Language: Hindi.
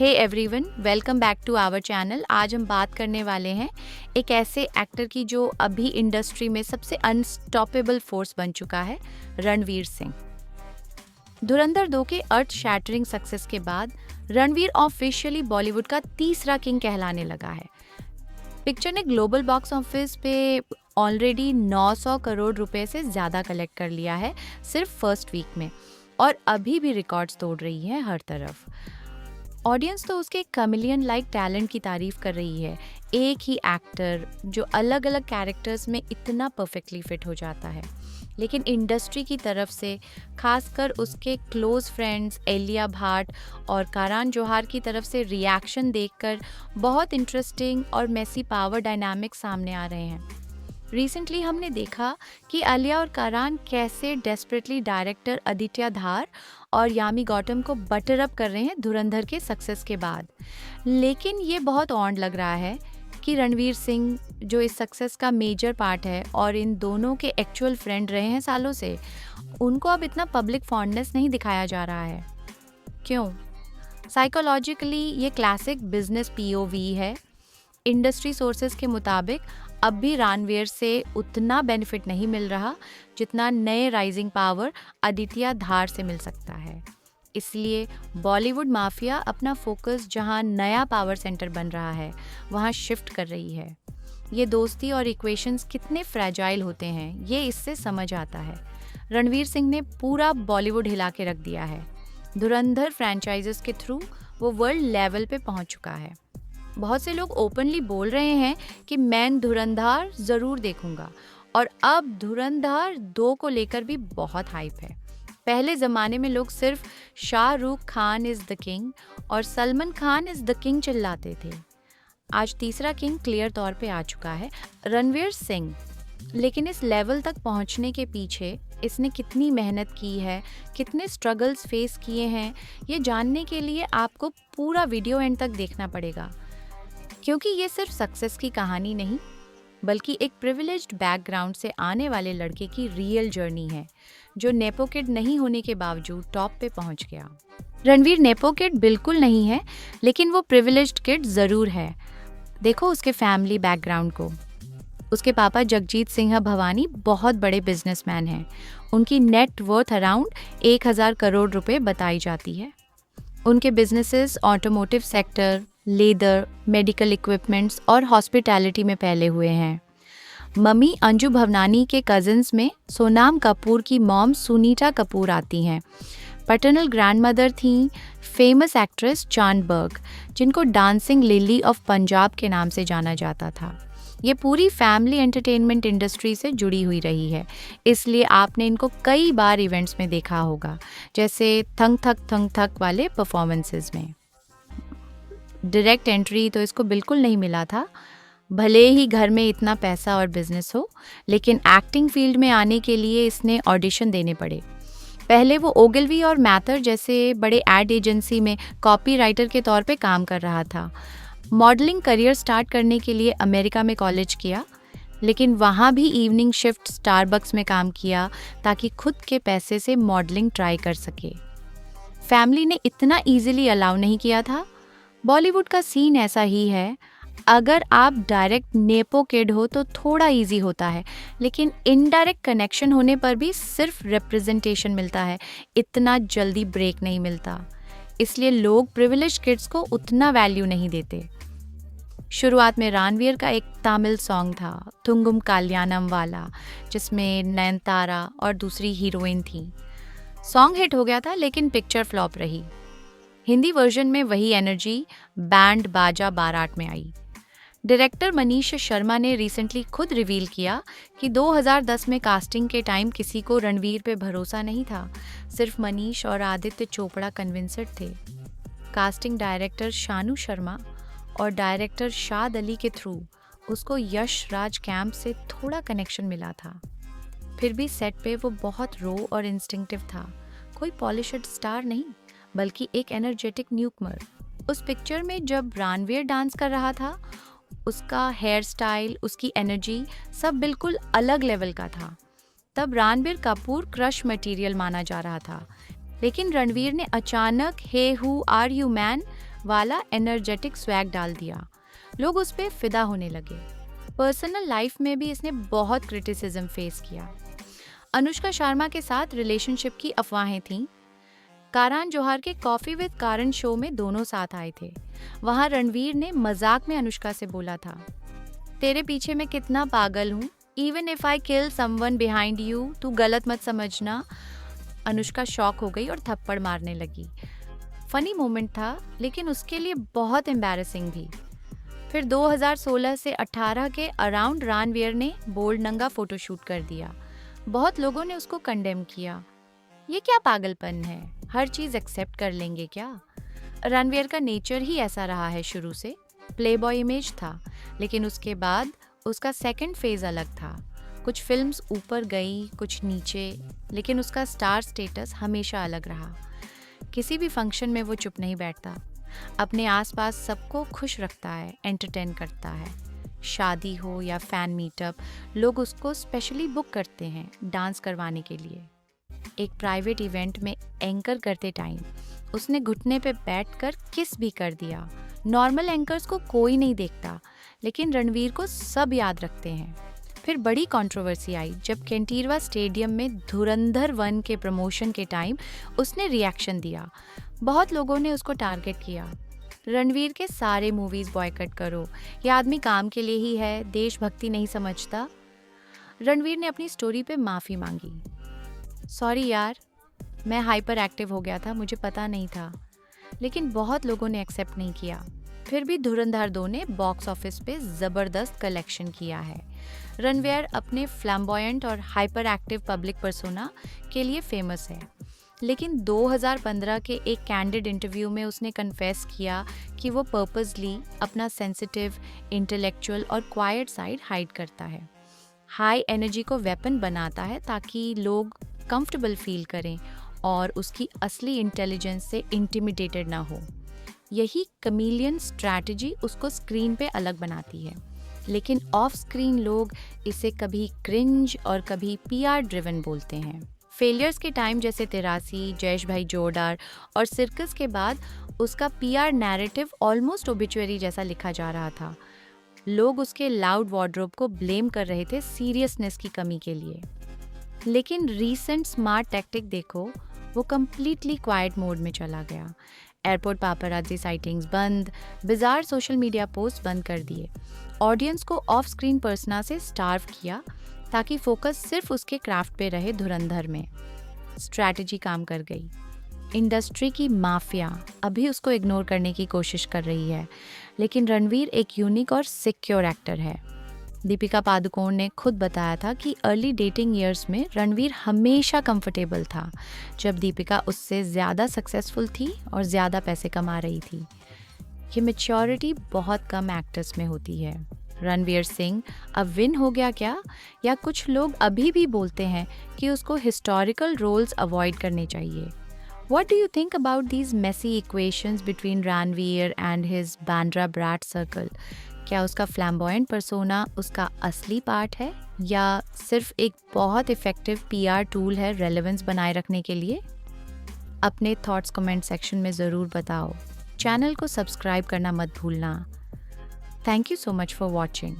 Hey everyone, welcome back to our channel. आज हम बात करने वाले हैं एक ऐसे एक्टर की जो अभी इंडस्ट्री में सबसे अनस्टॉपेबल फोर्स बन चुका है, रणवीर सिंह। धुरंधर 2 के अर्थ शैटरिंग सक्सेस के बाद रणवीर ऑफिशियली बॉलीवुड का तीसरा किंग कहलाने लगा है। पिक्चर ने ग्लोबल बॉक्स ऑफिस पे ऑलरेडी 900 करोड़ रुपए से ज़्यादा कलेक्ट कर लिया है सिर्फ फर्स्ट वीक में, और अभी भी रिकॉर्ड्स तोड़ रही है हर तरफ। ऑडियंस तो उसके कमेलियन लाइक टैलेंट की तारीफ कर रही है। एक ही एक्टर जो अलग अलग कैरेक्टर्स में इतना परफेक्टली फिट हो जाता है, लेकिन इंडस्ट्री की तरफ से, खासकर उसके क्लोज फ्रेंड्स एलिया भाट और कारान जौहर की तरफ से रिएक्शन देखकर बहुत इंटरेस्टिंग और मेसी पावर डायनामिक सामने आ रहे हैं। रिसेंटली हमने देखा कि आलिया और कारान कैसे डेस्परेटली डायरेक्टर आदित्य धार और यामी गौतम को बटर अप कर रहे हैं धुरंधर के सक्सेस के बाद। लेकिन ये बहुत ऑड लग रहा है कि रणवीर सिंह, जो इस सक्सेस का मेजर पार्ट है और इन दोनों के एक्चुअल फ्रेंड रहे हैं सालों से, उनको अब इतना पब्लिक फॉन्डनेस नहीं दिखाया जा रहा है। क्यों? साइकोलॉजिकली ये क्लासिक बिजनेस पीओवी है। इंडस्ट्री सोर्सेज के मुताबिक अब भी रणवीर से उतना बेनिफिट नहीं मिल रहा जितना नए राइजिंग पावर आदित्य धार से मिल सकता है। इसलिए बॉलीवुड माफिया अपना फोकस जहां नया पावर सेंटर बन रहा है वहां शिफ्ट कर रही है। ये दोस्ती और इक्वेशंस कितने फ्रैजाइल होते हैं, ये इससे समझ आता है। रणवीर सिंह ने पूरा बॉलीवुड हिला के रख दिया है। धुरंधर फ्रेंचाइजेस के थ्रू वो वर्ल्ड लेवल पे पहुंच चुका है। बहुत से लोग ओपनली बोल रहे हैं कि मैं धुरंधर ज़रूर देखूंगा, और अब धुरंधर 2 को लेकर भी बहुत हाइप है। पहले ज़माने में लोग सिर्फ Shahrukh Khan is the king और Salman Khan is the king चिल्लाते थे। आज तीसरा किंग क्लियर तौर पे आ चुका है, रणवीर सिंह। लेकिन इस लेवल तक पहुंचने के पीछे इसने कितनी मेहनत की है, कितने स्ट्रगल्स फेस किए हैं, ये जानने के लिए आपको पूरा वीडियो एंड तक देखना पड़ेगा, क्योंकि ये सिर्फ सक्सेस की कहानी नहीं, बल्कि एक प्रिविलेज्ड बैकग्राउंड से आने वाले लड़के की रियल जर्नी है, जो नेपो किड नहीं होने के बावजूद टॉप पे पहुंच गया। रणवीर नेपो किड बिल्कुल नहीं है, लेकिन वो प्रिविलेज्ड किड ज़रूर है। देखो उसके फैमिली बैकग्राउंड को। उसके पापा जगजीत सिंह भवानी बहुत बड़े बिजनेसमैन हैं। उनकी नेट वर्थ अराउंड 1000 करोड़ रुपए बताई जाती है। उनके businesses automotive sector, leather, medical equipments और हॉस्पिटैलिटी में फैले हुए हैं। मम्मी अंजू भवनानी के कजिन्स में सोनाम कपूर की मॉम सुनीता कपूर आती हैं। पैटर्नल ग्रैंडमदर थीं फेमस एक्ट्रेस चांद बर्ग, जिनको डांसिंग लिली ऑफ पंजाब के नाम से जाना जाता था। ये पूरी फैमिली एंटरटेनमेंट इंडस्ट्री से जुड़ी हुई रही है, इसलिए आपने इनको कई बार इवेंट्स में देखा होगा, जैसे थंग थक वाले परफॉर्मेंसेस में। डायरेक्ट एंट्री तो इसको बिल्कुल नहीं मिला था। भले ही घर में इतना पैसा और बिजनेस हो, लेकिन एक्टिंग फील्ड में आने के लिए इसने ऑडिशन देने पड़े। पहले वो ओगिलवी और मैथर जैसे बड़े एड एजेंसी में कॉपी राइटर के तौर पे काम कर रहा था। मॉडलिंग करियर स्टार्ट करने के लिए अमेरिका में कॉलेज किया, लेकिन वहाँ भी इवनिंग शिफ्ट स्टारबक्स में काम किया ताकि खुद के पैसे से मॉडलिंग ट्राई कर सके। फैमिली ने इतना ईजिली अलाउ नहीं किया था। बॉलीवुड का सीन ऐसा ही है। अगर आप डायरेक्ट नेपो किड हो तो थोड़ा इजी होता है, लेकिन इनडायरेक्ट कनेक्शन होने पर भी सिर्फ रिप्रेजेंटेशन मिलता है, इतना जल्दी ब्रेक नहीं मिलता। इसलिए लोग प्रिविलेज किड्स को उतना वैल्यू नहीं देते। शुरुआत में रणवीर का एक तमिल सॉन्ग था, थुंगुम कल्याणम वाला, जिसमें नयनतारा और दूसरी हीरोइन थी। सॉन्ग हिट हो गया था, लेकिन पिक्चर फ्लॉप रही। हिंदी वर्जन में वही एनर्जी बैंड बाजा बारात में आई। डायरेक्टर मनीष शर्मा ने रिसेंटली खुद रिवील किया कि 2010 में कास्टिंग के टाइम किसी को रणवीर पे भरोसा नहीं था, सिर्फ मनीष और आदित्य चोपड़ा कन्विंस्ड थे। कास्टिंग डायरेक्टर शानू शर्मा और डायरेक्टर शाद अली के थ्रू उसको यश राज कैंप से थोड़ा कनेक्शन मिला था। फिर भी सेट पे वो बहुत रो और इंस्टिंक्टिव था, कोई पॉलिश्ड स्टार नहीं, बल्कि एक एनर्जेटिक न्यूकमर। उस पिक्चर में जब रणवीर डांस कर रहा था, उसका हेयर स्टाइल, उसकी एनर्जी सब बिल्कुल अलग लेवल का था। तब रणबीर कपूर क्रश मटेरियल माना जा रहा था, लेकिन रणवीर ने अचानक हे हु आर यू मैन वाला एनर्जेटिक स्वैग डाल दिया। लोग उस पे फिदा होने लगे। पर्सनल लाइफ में भी इसने बहुत क्रिटिसिज्म फेस किया। अनुष्का शर्मा के साथ रिलेशनशिप की अफवाहें थीं। कारान जौहर के कॉफी विद कारण शो में दोनों साथ आए थे। वहां रणवीर ने मजाक में अनुष्का से बोला था, तेरे पीछे मैं कितना पागल हूँ, even if I kill someone behind you, तू गलत मत समझना। अनुष्का शॉक हो गई और थप्पड़ मारने लगी। फनी मोमेंट था, लेकिन उसके लिए बहुत एम्बैरेसिंग भी। फिर 2016 से 18 के अराउंड रणवीर ने बोल्ड नंगा फोटोशूट कर दिया। बहुत लोगों ने उसको कंडेम किया। ये क्या पागलपन है, हर चीज एक्सेप्ट कर लेंगे क्या? रणवीर का नेचर ही ऐसा रहा है शुरू से। प्लेबॉय इमेज था, लेकिन उसके बाद उसका सेकंड फेज अलग था। कुछ फिल्म्स ऊपर गई, कुछ नीचे, लेकिन उसका स्टार स्टेटस हमेशा अलग रहा। किसी भी फंक्शन में वो चुप नहीं बैठता, अपने आसपास सबको खुश रखता है, एंटरटेन करता है। शादी हो या फैन मीटअप, लोग उसको स्पेशली बुक करते हैं डांस करवाने के लिए। एक प्राइवेट इवेंट में एंकर करते टाइम उसने घुटने पे बैठकर किस भी कर दिया। नॉर्मल एंकर्स को कोई नहीं देखता, लेकिन रणवीर को सब याद रखते हैं। फिर बड़ी कंट्रोवर्सी आई जब कैंटीरवा स्टेडियम में धुरंधर 1 के प्रमोशन के टाइम उसने रिएक्शन दिया। बहुत लोगों ने उसको टारगेट किया, रणवीर के सारे मूवीज बॉयकट करो, ये आदमी काम के लिए ही है, देशभक्ति नहीं समझता। रणवीर ने अपनी स्टोरी पे माफ़ी मांगी, सॉरी यार, मैं हाइपर एक्टिव हो गया था, मुझे पता नहीं था। लेकिन बहुत लोगों ने एक्सेप्ट नहीं किया। फिर भी धुरंधर 2 ने बॉक्स ऑफिस पे ज़बरदस्त कलेक्शन किया है। रणवीर अपने फ्लैम्बॉयंट और हाइपर एक्टिव पब्लिक पर्सोना के लिए फेमस है, लेकिन 2015 के एक कैंडिड इंटरव्यू में उसने कन्फेस किया कि वो पर्पसली अपना सेंसिटिव, इंटेलेक्चुअल और क्वाइट साइड हाइड करता है। हाई एनर्जी को वेपन बनाता है ताकि लोग कंफर्टेबल फील करें और उसकी असली इंटेलिजेंस से इंटिमिडेटेड ना हो। यही कमीलियन स्ट्रैटेजी उसको स्क्रीन पे अलग बनाती है, लेकिन ऑफ स्क्रीन लोग इसे कभी क्रिंज और कभी पीआर ड्रिवन बोलते हैं। फेलियर्स के टाइम जैसे 83, जयेश भाई जोरदार और सर्कस के बाद उसका पीआर नैरेटिव ऑलमोस्ट ओबिचुअरी जैसा लिखा जा रहा था। लोग उसके लाउड वार्डरोब को ब्लेम कर रहे थे सीरियसनेस की कमी के लिए। लेकिन रीसेंट स्मार्ट टैक्टिक देखो, वो कम्प्लीटली क्वाइट मोड में चला गया। एयरपोर्ट पापराजी साइटिंग्स बंद, बिजार सोशल मीडिया पोस्ट बंद कर दिए। ऑडियंस को ऑफ स्क्रीन पर्सना से स्टार्व किया ताकि फोकस सिर्फ उसके क्राफ्ट पे रहे। धुरंधर में स्ट्रैटेजी काम कर गई। इंडस्ट्री की माफिया अभी उसको इग्नोर करने की कोशिश कर रही है, लेकिन रणवीर एक यूनिक और सिक्योर एक्टर है। दीपिका पादुकोण ने खुद बताया था कि अर्ली डेटिंग ईयर्स में रणवीर हमेशा कंफर्टेबल था, जब दीपिका उससे ज़्यादा सक्सेसफुल थी और ज़्यादा पैसे कमा रही थी। ये मैच्योरिटी बहुत कम एक्टर्स में होती है। रणवीर सिंह अब विन हो गया क्या, या कुछ लोग अभी भी बोलते हैं कि उसको हिस्टोरिकल रोल्स अवॉइड करने चाहिए? What do you think about these messy equations between Ranveer and his Bandra Brat circle? क्या उसका फ्लैम्बॉयंट पर्सोना उसका असली पार्ट है, या सिर्फ एक बहुत इफेक्टिव पीआर टूल है रेलेवेंस बनाए रखने के लिए? अपने थॉट्स कमेंट सेक्शन में ज़रूर बताओ। चैनल को सब्सक्राइब करना मत भूलना। Thank you so much for watching.